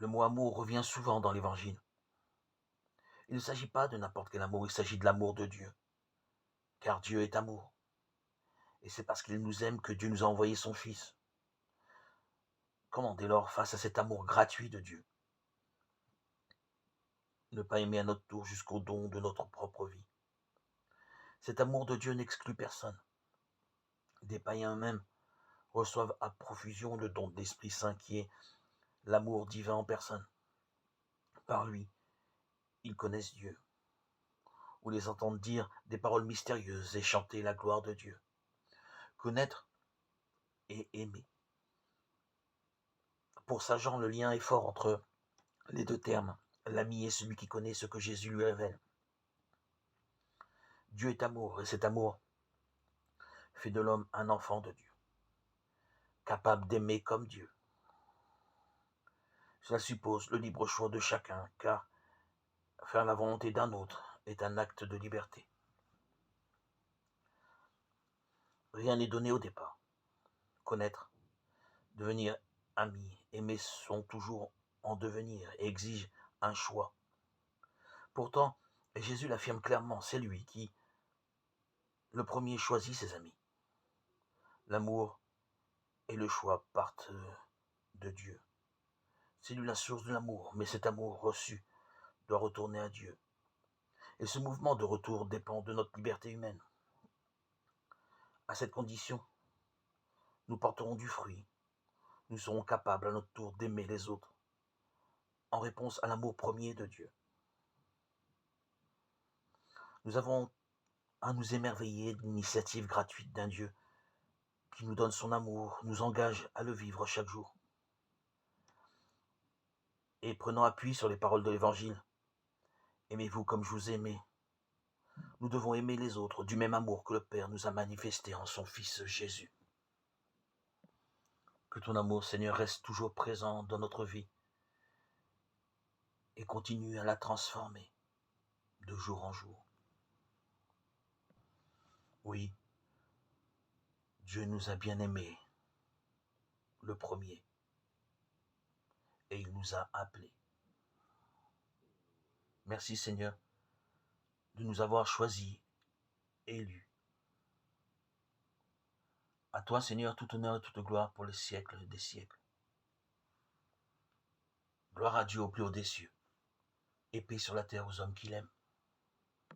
Le mot amour revient souvent dans l'Évangile. Il ne s'agit pas de n'importe quel amour, il s'agit de l'amour de Dieu, car Dieu est amour. Et c'est parce qu'il nous aime que Dieu nous a envoyé son Fils. Comment dès lors, face à cet amour gratuit de Dieu, ne pas aimer à notre tour jusqu'au don de notre propre vie? Cet amour de Dieu n'exclut personne. Des païens eux-mêmes reçoivent à profusion le don de l'Esprit Saint qui est l'amour divin en personne. Par lui, ils connaissent Dieu, ou les entendent dire des paroles mystérieuses et chanter la gloire de Dieu. Connaître et aimer. Pour saint Jean, le lien est fort entre les deux termes. L'ami est celui qui connaît ce que Jésus lui révèle. Dieu est amour, et cet amour fait de l'homme un enfant de Dieu, capable d'aimer comme Dieu. Cela suppose le libre choix de chacun, car faire la volonté d'un autre est un acte de liberté. Rien n'est donné au départ. Connaître, devenir ami, aimer sont toujours en devenir et exigent un choix. Pourtant, Jésus l'affirme clairement, c'est lui qui, le premier, choisit ses amis. L'amour et le choix partent de Dieu. C'est lui la source de l'amour, mais cet amour reçu doit retourner à Dieu. Et ce mouvement de retour dépend de notre liberté humaine. À cette condition, nous porterons du fruit. Nous serons capables à notre tour d'aimer les autres en réponse à l'amour premier de Dieu. Nous avons à nous émerveiller de l'initiative gratuite d'un Dieu qui nous donne son amour, nous engage à le vivre chaque jour. Et prenant appui sur les paroles de l'Évangile, aimez-vous comme je vous ai aimé. Nous devons aimer les autres du même amour que le Père nous a manifesté en son Fils Jésus. Que ton amour, Seigneur, reste toujours présent dans notre vie et continue à la transformer de jour en jour. Oui, Dieu nous a bien aimés, le premier, et il nous a appelés. Merci Seigneur de nous avoir choisis, élus. À toi Seigneur, tout honneur et toute gloire pour les siècles des siècles. Gloire à Dieu au plus haut des cieux, et paix sur la terre aux hommes qu'il aime.